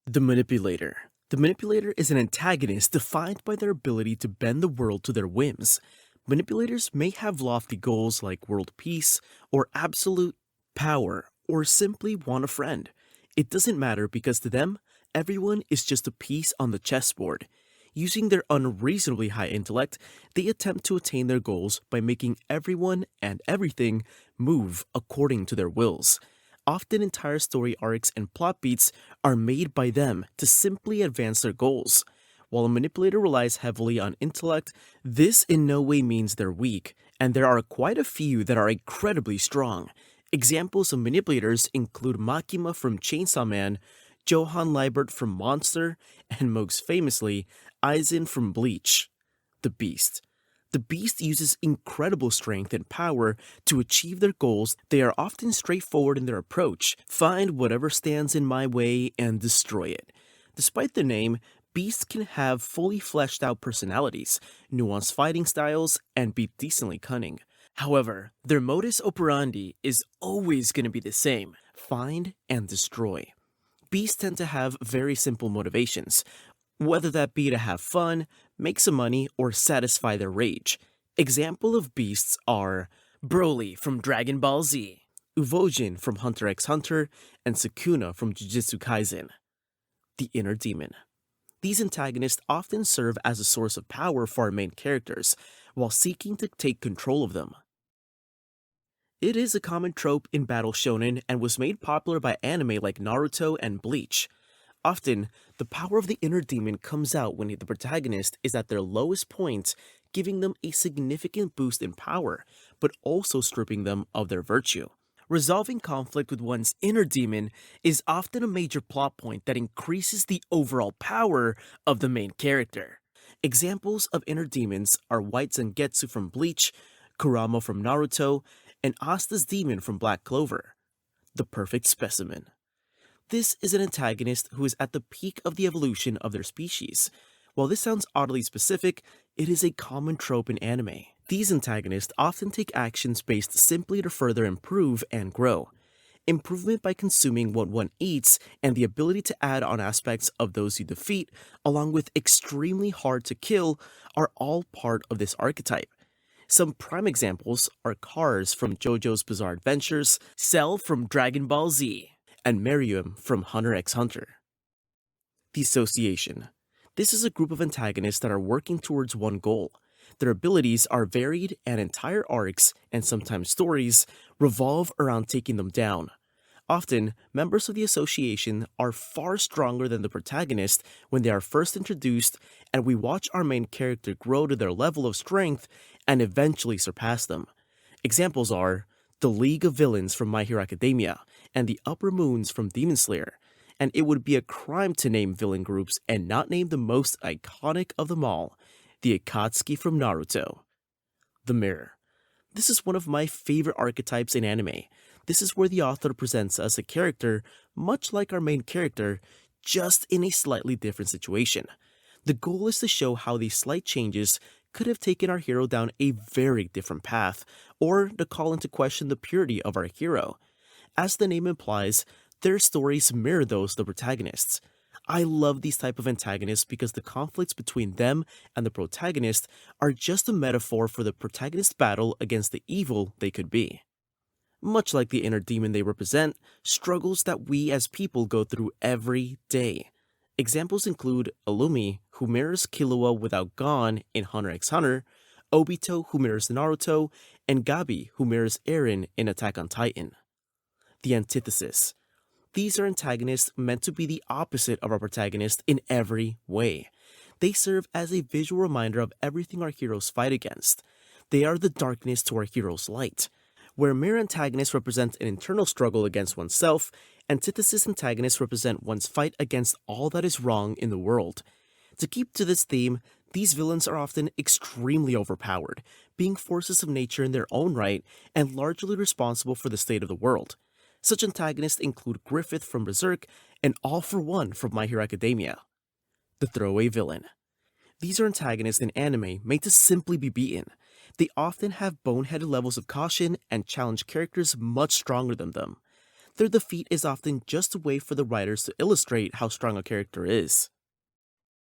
The Manipulator. The Manipulator is an antagonist defined by their ability to bend the world to their whims. Manipulators may have lofty goals like world peace, or absolute power, or simply want a friend. It doesn't matter because to them, everyone is just a piece on the chessboard. Using their unreasonably high intellect, they attempt to attain their goals by making everyone and everything move according to their wills. Often entire story arcs and plot beats are made by them to simply advance their goals. While a manipulator relies heavily on intellect, this in no way means they're weak, and there are quite a few that are incredibly strong. Examples of manipulators include Makima from Chainsaw Man, Johann Liebert from Monster, and most famously, Aizen from Bleach. The Beast. The Beast uses incredible strength and power to achieve their goals. They are often straightforward in their approach, find whatever stands in my way and destroy it. Despite the name, Beasts can have fully fleshed out personalities, nuanced fighting styles, and be decently cunning. However, their modus operandi is always going to be the same: find and destroy. Beasts tend to have very simple motivations, whether that be to have fun, make some money, or satisfy their rage. Example of beasts are Broly from Dragon Ball Z, Uvojin from Hunter x Hunter, and Sukuna from Jujutsu Kaisen. The Inner Demon. These antagonists often serve as a source of power for our main characters, while seeking to take control of them. It is a common trope in battle shonen and was made popular by anime like Naruto and Bleach. Often, the power of the inner demon comes out when the protagonist is at their lowest point, giving them a significant boost in power, but also stripping them of their virtue. Resolving conflict with one's inner demon is often a major plot point that increases the overall power of the main character. Examples of inner demons are White Zangetsu from Bleach, Kurama from Naruto, and Asta's demon from Black Clover. The Perfect Specimen. This is an antagonist who is at the peak of the evolution of their species. While this sounds oddly specific, it is a common trope in anime. These antagonists often take actions based simply to further improve and grow. Improvement by consuming what one eats and the ability to add on aspects of those you defeat, along with extremely hard to kill, are all part of this archetype. Some prime examples are Cars from JoJo's Bizarre Adventures, Cell from Dragon Ball Z, and Miriam from Hunter x Hunter. The Association. This is a group of antagonists that are working towards one goal. Their abilities are varied, and entire arcs, and sometimes stories, revolve around taking them down. Often, members of the Association are far stronger than the protagonist when they are first introduced, and we watch our main character grow to their level of strength and eventually surpass them. Examples are the League of Villains from My Hero Academia, and the Upper Moons from Demon Slayer, and it would be a crime to name villain groups and not name the most iconic of them all, the Akatsuki from Naruto. The Mirror. This is one of my favorite archetypes in anime. This is where the author presents us a character much like our main character, just in a slightly different situation. The goal is to show how these slight changes could have taken our hero down a very different path, or to call into question the purity of our hero. As the name implies, their stories mirror those of the protagonists. I love these type of antagonists because the conflicts between them and the protagonist are just a metaphor for the protagonist's battle against the evil they could be. Much like the inner demon they represent, struggles that we as people go through every day. Examples include Illumi, who mirrors Killua without Gon in Hunter x Hunter, Obito, who mirrors Naruto, and Gabi, who mirrors Eren in Attack on Titan. The Antithesis. These are antagonists meant to be the opposite of our protagonist in every way. They serve as a visual reminder of everything our heroes fight against. They are the darkness to our hero's light. Where mirror antagonists represent an internal struggle against oneself, antithesis antagonists represent one's fight against all that is wrong in the world. To keep to this theme, these villains are often extremely overpowered, being forces of nature in their own right and largely responsible for the state of the world. Such antagonists include Griffith from Berserk and All for One from My Hero Academia. The Throwaway Villain. These are antagonists in anime made to simply be beaten. They often have boneheaded levels of caution and challenge characters much stronger than them. their defeat is often just a way for the writers to illustrate how strong a character is.